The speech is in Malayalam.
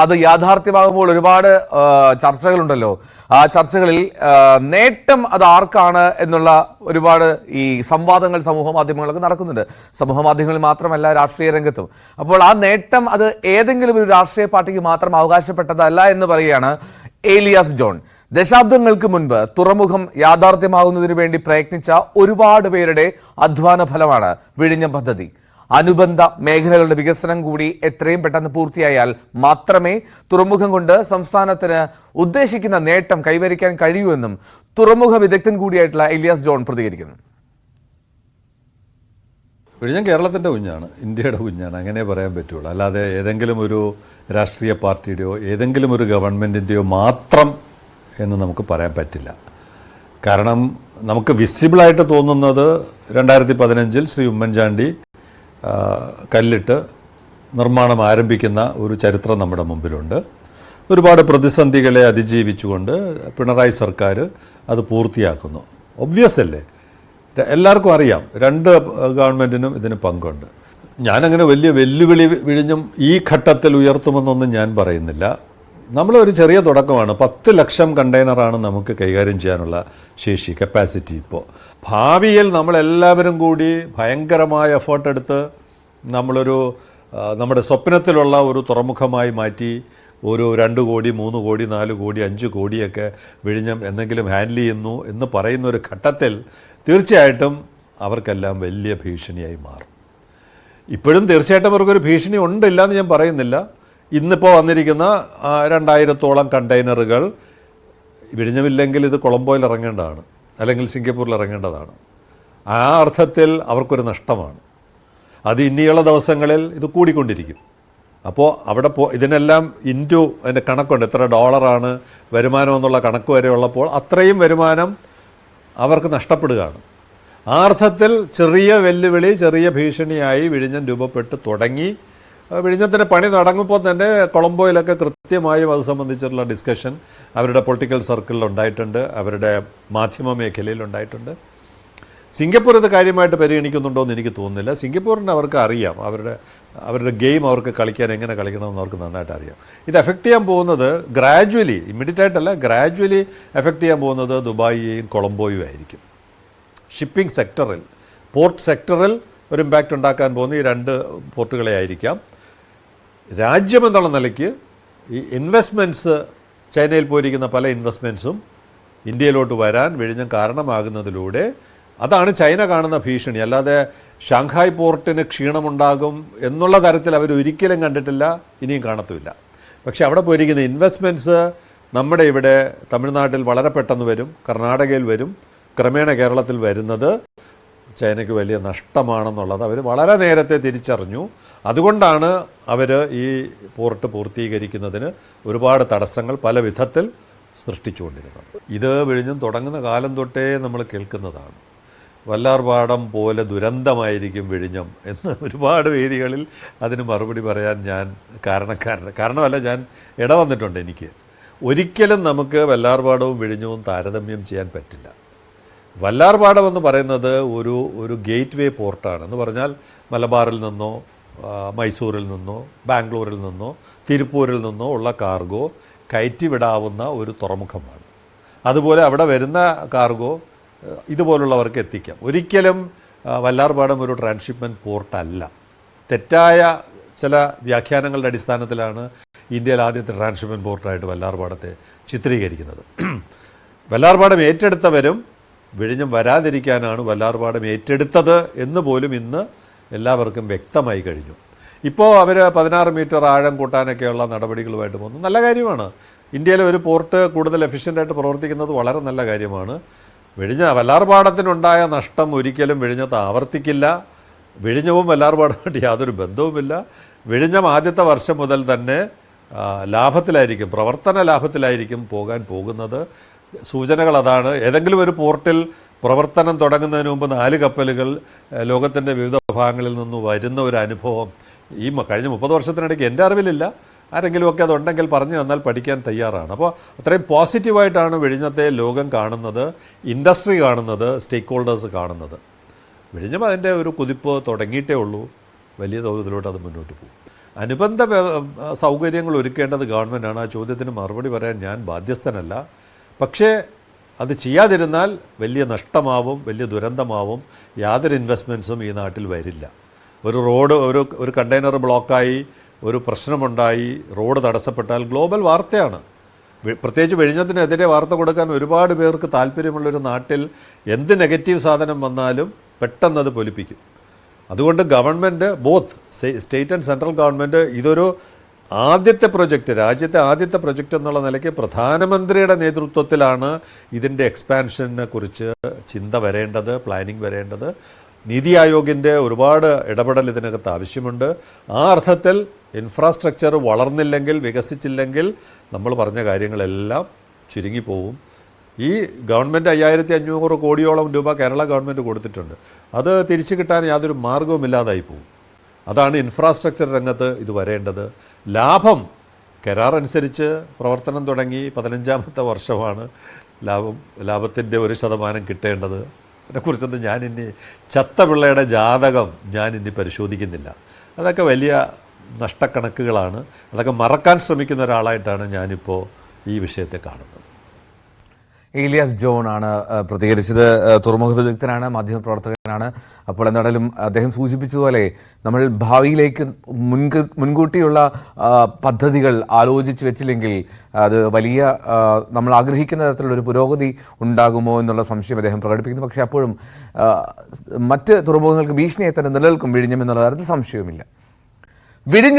അത് യാഥാർത്ഥ്യമാകുമ്പോൾ ഒരുപാട് ചർച്ചകളുണ്ടല്ലോ. ആ ചർച്ചകളിൽ നേട്ടം അത് ആർക്കാണ് എന്നുള്ള ഒരുപാട് ഈ സംവാദങ്ങൾ സമൂഹ മാധ്യമങ്ങളൊക്കെ നടക്കുന്നുണ്ട്. സമൂഹ മാധ്യമങ്ങളിൽ മാത്രമല്ല, രാഷ്ട്രീയ രംഗത്തും. അപ്പോൾ ആ നേട്ടം അത് ഏതെങ്കിലും ഒരു രാഷ്ട്രീയ പാർട്ടിക്ക് മാത്രം അവകാശപ്പെട്ടതല്ല എന്ന് പറയുകയാണ് ഏലിയാസ് ജോൺ. ദശാബ്ദങ്ങൾക്ക് മുൻപ് തുറമുഖം യാഥാർത്ഥ്യമാകുന്നതിന് വേണ്ടി പ്രയത്നിച്ച ഒരുപാട് പേരുടെ അധ്വാന ഫലമാണ് വിഴിഞ്ഞം പദ്ധതി. അനുബന്ധ മേഖലകളുടെ വികസനം കൂടി എത്രയും പെട്ടെന്ന് പൂർത്തിയായാൽ മാത്രമേ തുറമുഖം കൊണ്ട് സംസ്ഥാനത്തിന് ഉദ്ദേശിക്കുന്ന നേട്ടം കൈവരിക്കാൻ കഴിയൂ എന്നും തുറമുഖ വിദഗ്ധൻ കൂടിയായിട്ടുള്ള ഏലിയാസ് ജോൺ പ്രതികരിക്കുന്നു. വിഴിഞ്ഞം കേരളത്തിൻ്റെ കുഞ്ഞാണ്, ഇന്ത്യയുടെ കുഞ്ഞാണ്, അങ്ങനെ പറയാൻ പറ്റുള്ളൂ. അല്ലാതെ ഏതെങ്കിലും ഒരു രാഷ്ട്രീയ പാർട്ടിയുടെയോ ഏതെങ്കിലും ഒരു ഗവൺമെൻറ്റിൻ്റെയോ മാത്രം എന്ന് നമുക്ക് പറയാൻ പറ്റില്ല. കാരണം നമുക്ക് വിസിബിളായിട്ട് തോന്നുന്നത് 2015 ശ്രീ ഉമ്മൻചാണ്ടി കല്ലിട്ട് നിർമ്മാണം ആരംഭിക്കുന്ന ഒരു ചരിത്രം നമ്മുടെ മുമ്പിലുണ്ട്. ഒരുപാട് പ്രതിസന്ധികളെ അതിജീവിച്ചുകൊണ്ട് പിണറായി സർക്കാർ അത് പൂർത്തിയാക്കുന്നു. ഒബ്വിയസ് അല്ലേ, എല്ലാവർക്കും അറിയാം. രണ്ട് ഗവൺമെൻറ്റിനും ഇതിന് പങ്കുണ്ട്. ഞാനങ്ങനെ വലിയ വെല്ലുവിളി വിഴിഞ്ഞും ഈ ഘട്ടത്തിൽ ഉയർത്തുമെന്നൊന്നും ഞാൻ പറയുന്നില്ല. നമ്മളൊരു ചെറിയ തുടക്കമാണ്. 10 ലക്ഷം കണ്ടെയ്നറാണ് നമുക്ക് കൈകാര്യം ചെയ്യാനുള്ള ശേഷി, കപ്പാസിറ്റി. ഇപ്പോൾ ഭാവിയിൽ നമ്മളെല്ലാവരും കൂടി ഭയങ്കരമായ എഫേർട്ട് എടുത്ത് നമ്മുടെ സ്വപ്നത്തിലുള്ള ഒരു തുറമുഖമായി മാറ്റി ഒരു 2 കോടി 3 കോടി 4 കോടി 5 കോടിയൊക്കെ വിഴിഞ്ഞം എന്തെങ്കിലും ഹാൻഡിൽ ചെയ്യുന്നു എന്ന് പറയുന്ന ഒരു ഘട്ടത്തിൽ തീർച്ചയായിട്ടും അവർക്കെല്ലാം വലിയ ഭീഷണിയായി മാറും. ഇപ്പോഴും തീർച്ചയായിട്ടും അവർക്കൊരു ഭീഷണി ഉണ്ടില്ല എന്ന് ഞാൻ പറയുന്നില്ല. ഇന്നിപ്പോൾ വന്നിരിക്കുന്ന 2000-ഓളം കണ്ടെയ്നറുകൾ വിഴിഞ്ഞമില്ലെങ്കിൽ ഇത് കൊളംബോയിൽ ഇറങ്ങേണ്ടതാണ്, അല്ലെങ്കിൽ സിംഗപ്പൂരിൽ ഇറങ്ങേണ്ടതാണ്. ആ അർത്ഥത്തിൽ അവർക്കൊരു നഷ്ടമാണ്. അത് ഇനിയുള്ള ദിവസങ്ങളിൽ ഇത് കൂടിക്കൊണ്ടിരിക്കും. അപ്പോൾ അവിടെ ഇതിനെല്ലാം അതിൻ്റെ കണക്കുണ്ട്, എത്ര ഡോളറാണ് വരുമാനം എന്നുള്ള കണക്ക് വരെ ഉള്ളപ്പോൾ അത്രയും വരുമാനം അവർക്ക് നഷ്ടപ്പെടുകയാണ്. ആ അർത്ഥത്തിൽ ചെറിയ വെല്ലുവിളി, ചെറിയ ഭീഷണിയായി വിഴിഞ്ഞം രൂപപ്പെട്ട് തുടങ്ങി. വിഴിഞ്ഞത്തിൻ്റെ പണി തുടങ്ങുമ്പോൾ തന്നെ കൊളംബോയിലൊക്കെ കൃത്യമായും അത് സംബന്ധിച്ചിട്ടുള്ള ഡിസ്കഷൻ അവരുടെ പൊളിറ്റിക്കൽ സർക്കിളിൽ ഉണ്ടായിട്ടുണ്ട്, അവരുടെ മാധ്യമ മേഖലയിൽ ഉണ്ടായിട്ടുണ്ട്. സിംഗപ്പൂർ ഇത് കാര്യമായിട്ട് പരിഗണിക്കുന്നുണ്ടോ എന്ന് എനിക്ക് തോന്നുന്നില്ല. സിംഗപ്പൂരിന് അവർക്ക് അറിയാം, അവരുടെ ഗെയിം അവർക്ക് കളിക്കാൻ എങ്ങനെ കളിക്കണമെന്ന് അവർക്ക് നന്നായിട്ട് അറിയാം. ഇത് എഫക്റ്റ് ചെയ്യാൻ പോകുന്നത് ഗ്രാജ്വലി, ഇമ്മീഡിയറ്റ് ആയിട്ടല്ല, ഗ്രാജ്വലി എഫക്റ്റ് ചെയ്യാൻ പോകുന്നത് ദുബായിയും കൊളംബോയും ആയിരിക്കും. ഷിപ്പിംഗ് സെക്ടറിൽ, പോർട്ട് സെക്ടറിൽ ഒരു ഇമ്പാക്റ്റ് ഉണ്ടാക്കാൻ പോകുന്ന ഈ 2 പോർട്ടുകളെ ആയിരിക്കാം. രാജ്യമെന്നുള്ള നിലയ്ക്ക് ഈ ഇൻവെസ്റ്റ്മെൻറ്റ്സ്, ചൈനയിൽ പോയിരിക്കുന്ന പല ഇൻവെസ്റ്റ്മെൻറ്റ്സും ഇന്ത്യയിലോട്ട് വരാൻ വിഴിഞ്ഞം കാരണമാകുന്നതിലൂടെ അതാണ് ചൈന കാണുന്ന ഭീഷണി. അല്ലാതെ ഷാങ്ഹായ് പോർട്ടിന് ക്ഷീണമുണ്ടാകും എന്നുള്ള തരത്തിൽ അവരൊരിക്കലും കണ്ടിട്ടില്ല, ഇനിയും കാണത്തുമില്ല. പക്ഷേ അവിടെ പോയിരിക്കുന്ന ഇൻവെസ്റ്റ്മെൻറ്റ്സ് നമ്മുടെ ഇവിടെ തമിഴ്നാട്ടിൽ വളരെ പെട്ടെന്ന് വരും, കർണാടകയിൽ വരും, ക്രമേണ കേരളത്തിൽ വരുന്നത് ചൈനയ്ക്ക് വലിയ നഷ്ടമാണെന്നുള്ളത് അവർ വളരെ നേരത്തെ തിരിച്ചറിഞ്ഞു. അതുകൊണ്ടാണ് അവർ ഈ പോർട്ട് പൂർത്തീകരിക്കുന്നതിന് ഒരുപാട് തടസ്സങ്ങൾ പല വിധത്തിൽ സൃഷ്ടിച്ചുകൊണ്ടിരുന്നത്. ഇത് വിഴിഞ്ഞം തുടങ്ങുന്ന കാലം തൊട്ടേ നമ്മൾ കേൾക്കുന്നതാണ്. വല്ലാർപാടം പോലെ ദുരന്തമായിരിക്കും വിഴിഞ്ഞം എന്ന് ഒരുപാട് വേദികളിൽ അതിന് മറുപടി പറയാൻ ഞാൻ കാരണമല്ല, ഞാൻ ഇടവന്നിട്ടുണ്ട്. എനിക്ക് ഒരിക്കലും നമുക്ക് വല്ലാർപാടവും വിഴിഞ്ഞവും താരതമ്യം ചെയ്യാൻ പറ്റില്ല. വല്ലാർപാടം എന്ന് പറയുന്നത് ഒരു ഗേറ്റ് വേ പോർട്ടാണ്. എന്ന് പറഞ്ഞാൽ മലബാറിൽ നിന്നോ മൈസൂരിൽ നിന്നോ ബാംഗ്ലൂരിൽ നിന്നോ തിരുപ്പൂരിൽ നിന്നോ ഉള്ള കാർഗോ കയറ്റിവിടാവുന്ന ഒരു തുറമുഖമാണ്. അതുപോലെ അവിടെ വരുന്ന കാർഗോ ഇതുപോലുള്ളവർക്ക് എത്തിക്കാം. ഒരിക്കലും വല്ലാർപാടം ഒരു ട്രാൻസ്ഷിപ്മെൻറ്റ് പോർട്ടല്ല. തെറ്റായ ചില വ്യാഖ്യാനങ്ങളുടെ അടിസ്ഥാനത്തിലാണ് ഇന്ത്യയിൽ ആദ്യത്തെ ട്രാൻസ്ഷിപ്മെൻറ്റ് പോർട്ടായിട്ട് വല്ലാർപാടത്തെ ചിത്രീകരിക്കുന്നത്. വല്ലാർപാടം ഏറ്റെടുത്തവരും വിഴിഞ്ഞം വരാതിരിക്കാനാണ് വല്ലാർപാടം ഏറ്റെടുത്തത് എന്ന് പോലും ഇന്ന് എല്ലാവർക്കും വ്യക്തമായി കഴിഞ്ഞു. ഇപ്പോൾ അവർ 16 മീറ്റർ ആഴം കൂട്ടാനൊക്കെയുള്ള നടപടികളുമായിട്ട് പോകുന്നു. നല്ല കാര്യമാണ്. ഇന്ത്യയിലെ ഒരു പോർട്ട് കൂടുതൽ എഫിഷ്യൻ്റായിട്ട് പ്രവർത്തിക്കുന്നത് വളരെ നല്ല കാര്യമാണ്. വല്ലാർപാടത്തിനുണ്ടായ നഷ്ടം ഒരിക്കലും വിഴിഞ്ഞത്ത് ആവർത്തിക്കില്ല. വിഴിഞ്ഞവും വല്ലാർപാടമായിട്ട് യാതൊരു ബന്ധവുമില്ല. വിഴിഞ്ഞം ആദ്യത്തെ വർഷം മുതൽ തന്നെ ലാഭത്തിലായിരിക്കും, പ്രവർത്തന ലാഭത്തിലായിരിക്കും പോകാൻ പോകുന്നത്. സൂചനകൾ അതാണ്. ഏതെങ്കിലും ഒരു പോർട്ടിൽ പ്രവർത്തനം തുടങ്ങുന്നതിന് മുമ്പ് 4 കപ്പലുകൾ ലോകത്തിൻ്റെ വിവിധ ഭാഗങ്ങളിൽ നിന്ന് വരുന്ന ഒരു അനുഭവം ഈ കഴിഞ്ഞ 30 വർഷത്തിനിടയ്ക്ക് എൻ്റെ അറിവിലില്ല. ആരെങ്കിലുമൊക്കെ അതുണ്ടെങ്കിൽ പറഞ്ഞു തന്നാൽ പഠിക്കാൻ തയ്യാറാണ്. അപ്പോൾ അത്രയും പോസിറ്റീവായിട്ടാണ് വിഴിഞ്ഞത്തെ ലോകം കാണുന്നത്, ഇൻഡസ്ട്രി കാണുന്നത്, സ്റ്റേക്ക് ഹോൾഡേഴ്സ് കാണുന്നത്. വിഴിഞ്ഞം അതിൻ്റെ ഒരു കുതിപ്പ് തുടങ്ങിയിട്ടേ ഉള്ളൂ. വലിയ തോതിലോട്ട് അത് മുന്നോട്ട് പോകും. അനുബന്ധ സൗകര്യങ്ങൾ ഒരുക്കേണ്ടത് ഗവൺമെൻറ്റാണ്. ആ ചോദ്യത്തിന് മറുപടി പറയാൻ ഞാൻ ബാധ്യസ്ഥനല്ല. പക്ഷേ അത് ചെയ്യാതിരുന്നാൽ വലിയ നഷ്ടമാവും, വലിയ ദുരന്തമാവും. യാതൊരു ഇൻവെസ്റ്റ്മെൻറ്റ്സും ഈ നാട്ടിൽ വരില്ല. ഒരു റോഡ് ഒരു കണ്ടെയ്നർ ബ്ലോക്കായി, ഒരു പ്രശ്നമുണ്ടായി, റോഡ് തടസ്സപ്പെട്ടാൽ ഗ്ലോബൽ വാർത്തയാണ്. പ്രത്യേകിച്ച് വിഴിഞ്ഞത്തിനെതിരെ വാർത്ത കൊടുക്കാൻ ഒരുപാട് പേർക്ക് താല്പര്യമുള്ളൊരു നാട്ടിൽ എന്ത് നെഗറ്റീവ് സാധനം വന്നാലും പെട്ടെന്നത് പൊലിപ്പിക്കും. അതുകൊണ്ട് government, both state and central government, ഇതൊരു ആദ്യത്തെ പ്രൊജക്റ്റ്, രാജ്യത്തെ ആദ്യത്തെ പ്രൊജക്റ്റ് എന്നുള്ള നിലയ്ക്ക് പ്രധാനമന്ത്രിയുടെ നേതൃത്വത്തിലാണ് ഇതിൻ്റെ എക്സ്പാൻഷനെ കുറിച്ച് ചിന്ത വരേണ്ടത്, പ്ലാനിങ് വരേണ്ടത്. നീതി ആയോഗിൻ്റെ ഒരുപാട് ഇടപെടൽ ഇതിനകത്ത് ആവശ്യമുണ്ട്. ആ അർത്ഥത്തിൽ ഇൻഫ്രാസ്ട്രക്ചർ വളർന്നില്ലെങ്കിൽ, വികസിച്ചില്ലെങ്കിൽ നമ്മൾ പറഞ്ഞ കാര്യങ്ങളെല്ലാം ചുരുങ്ങിപ്പോവും. ഈ ഗവൺമെൻറ് 5500 കോടിയോളം രൂപ കേരള ഗവൺമെൻറ് കൊടുത്തിട്ടുണ്ട്. അത് തിരിച്ചു കിട്ടാൻ യാതൊരു മാർഗവുമില്ലാതായി പോകും. അതാണ് ഇൻഫ്രാസ്ട്രക്ചർ രംഗത്ത് ഇത് വരേണ്ടത്. ലാഭം കരാർ അനുസരിച്ച് പ്രവർത്തനം തുടങ്ങി 15ാമത്തെ വർഷമാണ്. ലാഭത്തിൻ്റെ 1% കിട്ടേണ്ടത്. അതിനെക്കുറിച്ചൊന്നും ഞാനിനി ചത്ത പിള്ളയുടെ ജാതകം ഞാനിനി പരിശോധിക്കുന്നില്ല. അതൊക്കെ വലിയ നഷ്ടക്കണക്കുകളാണ്. അതൊക്കെ മറക്കാൻ ശ്രമിക്കുന്ന ഒരാളായിട്ടാണ് ഞാനിപ്പോൾ ഈ വിഷയത്തെ കാണുന്നത്. ഏലിയാസ് ജോൺ ആണ് പ്രതികരിച്ചത്. തുറമുഖ വിദഗ്ധനാണ്, മാധ്യമപ്രവർത്തകനാണ്. അപ്പോൾ എന്തായാലും അദ്ദേഹം സൂചിപ്പിച്ചതുപോലെ നമ്മൾ ഭാവിയിലേക്ക് മുൻകൂട്ടിയുള്ള പദ്ധതികൾ ആലോചിച്ച് വെച്ചില്ലെങ്കിൽ അത് വലിയ നമ്മൾ ആഗ്രഹിക്കുന്ന തരത്തിലുള്ള ഒരു പുരോഗതി ഉണ്ടാകുമോ എന്നുള്ള സംശയം അദ്ദേഹം പ്രകടിപ്പിക്കുന്നു. പക്ഷേ അപ്പോഴും മറ്റ് തുറമുഖങ്ങൾക്ക് ഭീഷണിയായി തന്നെ നിലനിൽക്കും വിഴിഞ്ഞം എന്നുള്ള കാര്യത്തിൽ സംശയവുമില്ല. വിഴിഞ്ഞം